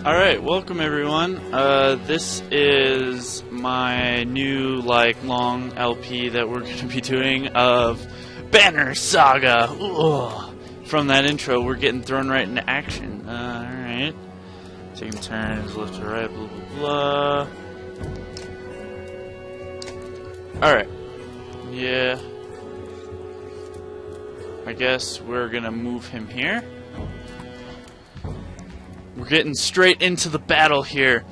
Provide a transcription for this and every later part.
Alright, welcome everyone. This is my new, long LP that we're going to be doing of Banner Saga. Ugh. From that intro, we're getting thrown right into action. Alright. Taking turns, left to right, blah blah blah. Alright. Yeah. I guess we're gonna move him here. We're getting straight into the battle here.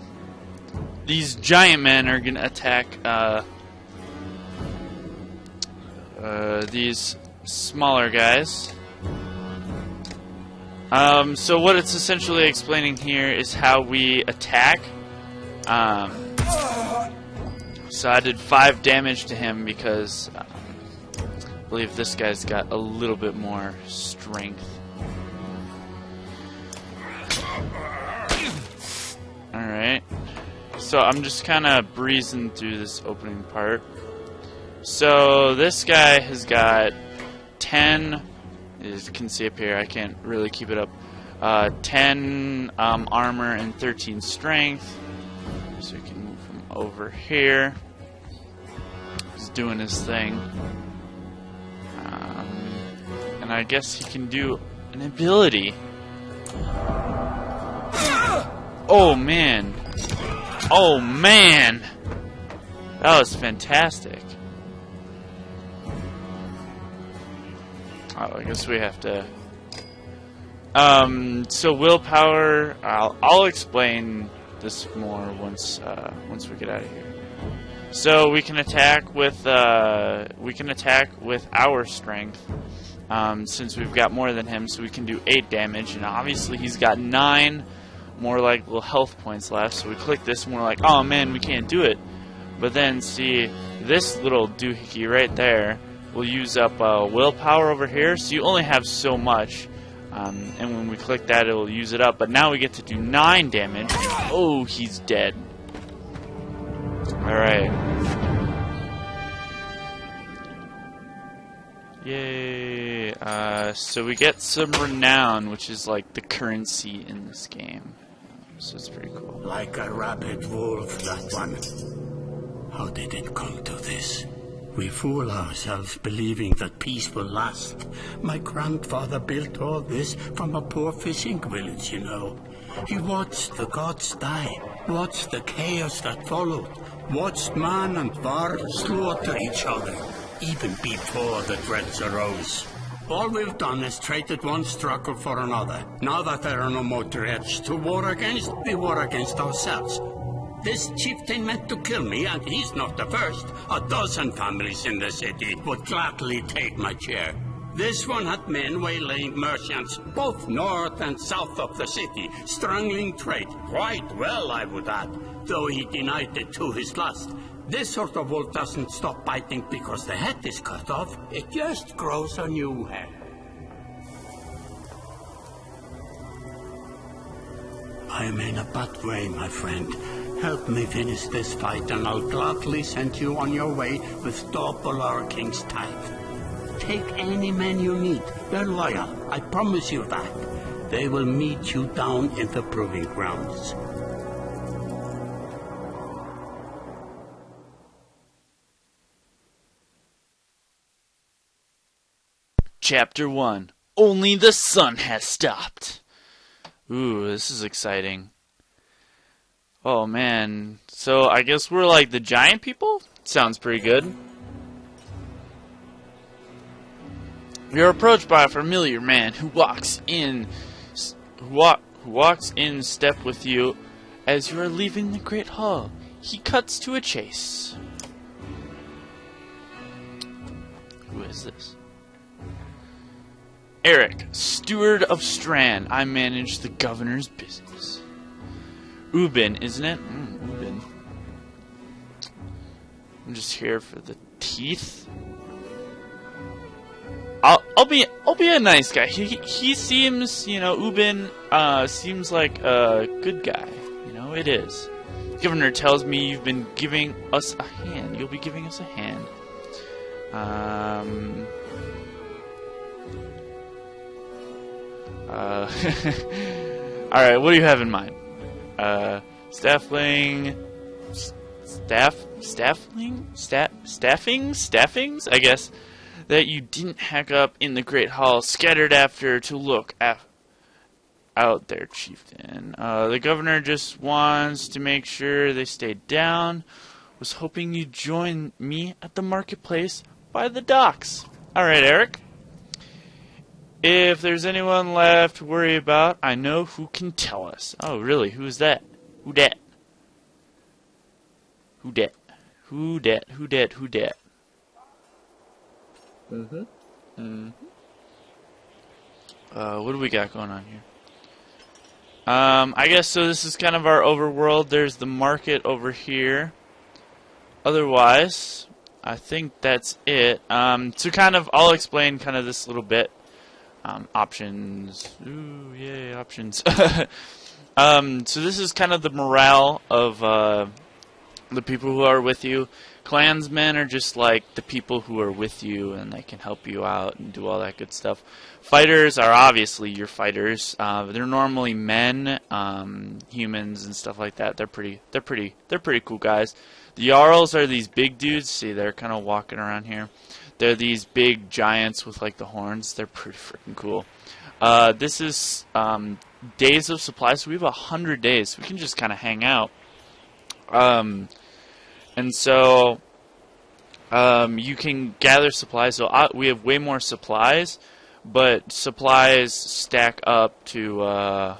These giant men are gonna attack these smaller guys. So what it's essentially explaining here is how we attack. So I did 5 damage to him because I believe this guy's got a little bit more strength. Alright, so I'm just kind of breezing through this opening part. So this guy has got 10, as you can see up here, I can't really keep it up, 10 armor and 13 strength. So we can move him over here. He's doing his thing. And I guess he can do an ability. Oh man! Oh man! That was fantastic. Oh, I guess we have to. So willpower. I'll explain this more once we get out of here. So we can attack with our strength. Since we've got more than him, so we can do 8 damage, and obviously he's got 9 more little health points left, so we click this and we're like, oh man, we can't do it. But then see, this little doohickey right there will use up willpower over here, so you only have so much, and when we click that it will use it up, but now we get to do 9 damage. Oh, he's dead. Alright. Yay. So we get some renown, which is like the currency in this game. So it's pretty cool. Like a rabid wolf, that one. How did it come to this? We fool ourselves believing that peace will last. My grandfather built all this from a poor fishing village, you know. He watched the gods die, watched the chaos that followed, watched man and var slaughter each other, even before the dreads arose. All we've done is traded one struggle for another. Now that there are no more dreads to war against, we war against ourselves. This chieftain meant to kill me, and he's not the first. A dozen families in the city would gladly take my chair. This one had men waylaying merchants, both north and south of the city, strangling trade. Quite well, I would add, though he denied it to his last. This sort of wolf doesn't stop biting because the head is cut off. It just grows a new head. I am in a bad way, my friend. Help me finish this fight and I'll gladly send you on your way with double our king's tithe. Take any men you need. They're loyal. I promise you that. They will meet you down in the proving grounds. Chapter 1. Only the sun has stopped. Ooh, this is exciting. Oh man. So I guess we're like the giant people? Sounds pretty good. You're approached by a familiar man who walks in step with you as you are leaving the great hall. He cuts to a chase. Who is this? Eric, steward of Strand. I manage the governor's business. Ubin, isn't it? Ubin. I'm just here for the teeth. I'll be a nice guy. He seems, Ubin seems like a good guy. It is. The governor tells me you've been giving us a hand. You'll be giving us a hand. Alright, what do you have in mind? Staffling, staffings, I guess, that you didn't hack up in the Great Hall, scattered after to look out there, chieftain. The governor just wants to make sure they stay down. Was hoping you'd join me at the marketplace by the docks. Alright, Eric. If there's anyone left to worry about, I know who can tell us. Oh, really? Who's that? Who dat? Who dat? Who dat? Who dat? Who dat? What do we got going on here? I guess so. This is kind of our overworld. There's the market over here. Otherwise, I think that's it. So kind of, I'll explain kind of this little bit. Options. Ooh, yay, options. So this is kind of the morale of the people who are with you. Clansmen are just like the people who are with you, and they can help you out and do all that good stuff. Fighters are obviously your fighters. They're normally men, humans, and stuff like that. They're pretty cool guys. The Jarls are these big dudes. See, they're kind of walking around here. They're these big giants with like the horns. They're pretty freaking cool. This is days of supplies. So we have 100 days. We can just kind of hang out. And so you can gather supplies. So we have way more supplies, but supplies stack up to how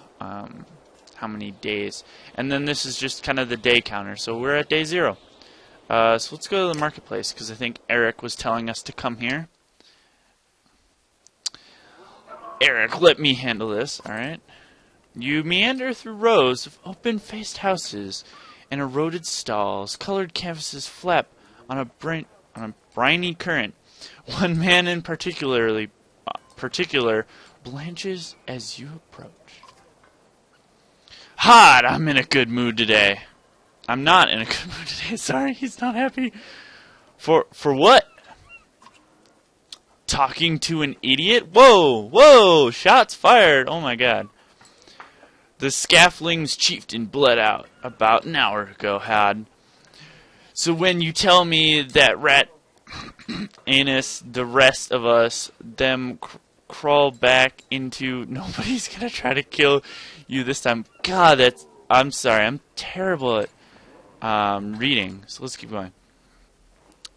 many days. And then this is just kind of the day counter. So we're at day 0. So let's go to the marketplace, because I think Eric was telling us to come here. Eric, let me handle this, alright? You meander through rows of open-faced houses and eroded stalls. Colored canvases flap on a briny current. One man in particular blanches as you approach. Hot! I'm in a good mood today. I'm not in a good mood today. Sorry, he's not happy. For what? Talking to an idiot? Whoa! Whoa! Shots fired! Oh my god. The Scafling's chieftain bled out about an hour ago, had. So when you tell me that rat anus, the rest of us, them crawl back into... Nobody's gonna try to kill you this time. God, that's... I'm sorry, I'm terrible at reading. So let's keep going.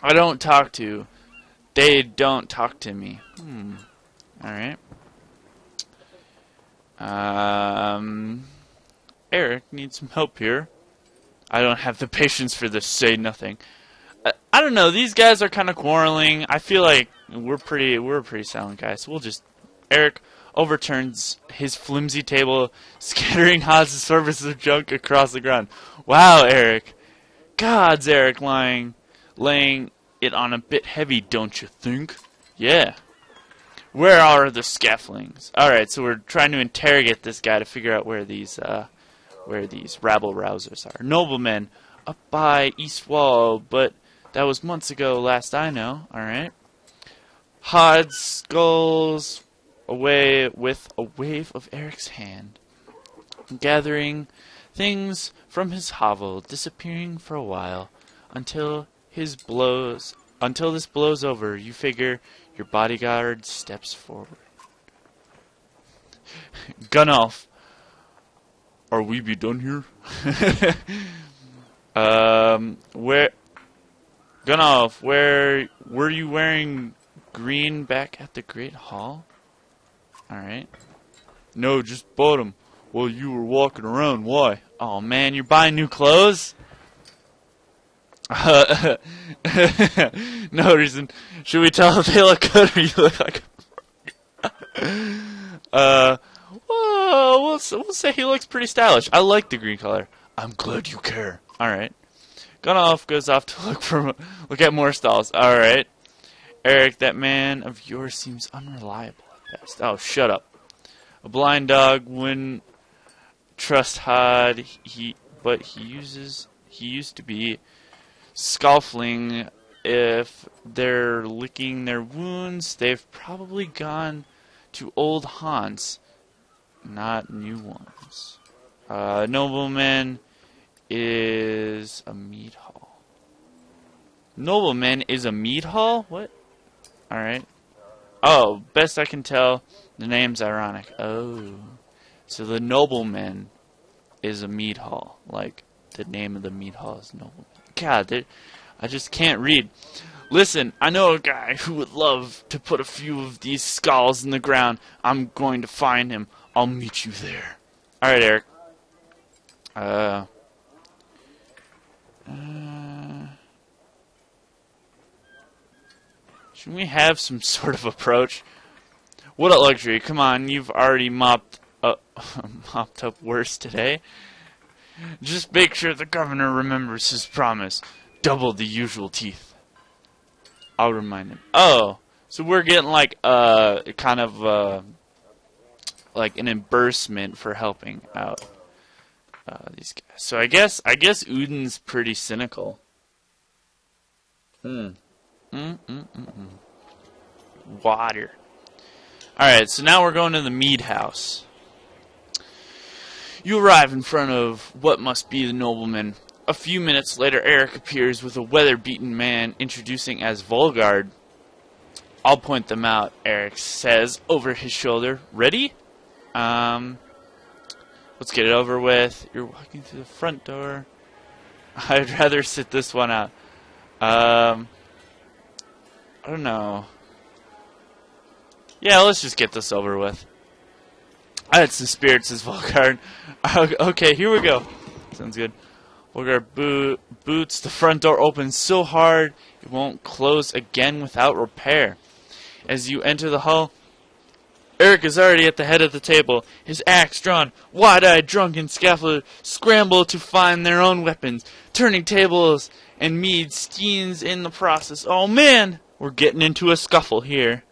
I don't talk to. They don't talk to me. Alright. Eric needs some help here. I don't have the patience for this. Say nothing. I don't know. These guys are kind of quarreling. I feel like we're a pretty silent guy. So we'll just... Eric overturns his flimsy table, scattering Haas' surface of junk across the ground. Wow, Eric. God's Eric laying it on a bit heavy, don't you think? Yeah. Where are the Scaflings? Alright, so we're trying to interrogate this guy to figure out where these rabble-rousers are. Noblemen up by East Wall, but that was months ago, last I know. Alright. Hod skulls away with a wave of Eric's hand, gathering things from his hovel, disappearing for a while until this blows over. You figure your bodyguard steps forward. Gunolf, are we be done here? Where, Gunolf, where were you wearing green back at the Great Hall? Alright. No, just bought them while you were walking around. Why? Oh man, you're buying new clothes? No reason. Should we tell if they look good or you look like well, we'll say he looks pretty stylish. I like the green color. I'm glad you care. Alright. Gunolf goes off to look at more stalls. Alright. Eric, that man of yours seems unreliable at best. Oh, shut up. A blind dog wouldn't trust Hod, but he used to be Scafling. If they're licking their wounds, they've probably gone to old haunts, not new ones. Nobleman is a meat hall. Nobleman is a meat hall? What? Alright. Oh, best I can tell, the name's ironic. Oh. So the nobleman is a meat hall. Like, the name of the meat hall is Nobleman. God, I just can't read. Listen, I know a guy who would love to put a few of these skulls in the ground. I'm going to find him. I'll meet you there. Alright, Eric. Should we have some sort of approach? What a luxury. Come on, you've already mopped up worse today. Just make sure the governor remembers his promise. Double the usual teeth. I'll remind him. Oh, so we're getting like kind of like an reimbursement for helping out these guys. So I guess Udin's pretty cynical. Water. Alright, so now we're going to the mead house. You arrive in front of what must be the nobleman. A few minutes later, Eric appears with a weather-beaten man introducing as Volgard. I'll point them out, Eric says over his shoulder. Ready? Let's get it over with. You're walking through the front door. I'd rather sit this one out. I don't know. Yeah, let's just get this over with. I had some spirits, says Volgard. Okay, here we go. Sounds good. Volgard boots. The front door opens so hard it won't close again without repair. As you enter the hall, Eric is already at the head of the table, his axe drawn. Wide-eyed, drunken scaffolders scramble to find their own weapons, turning tables and mead skeins in the process. Oh man, we're getting into a scuffle here.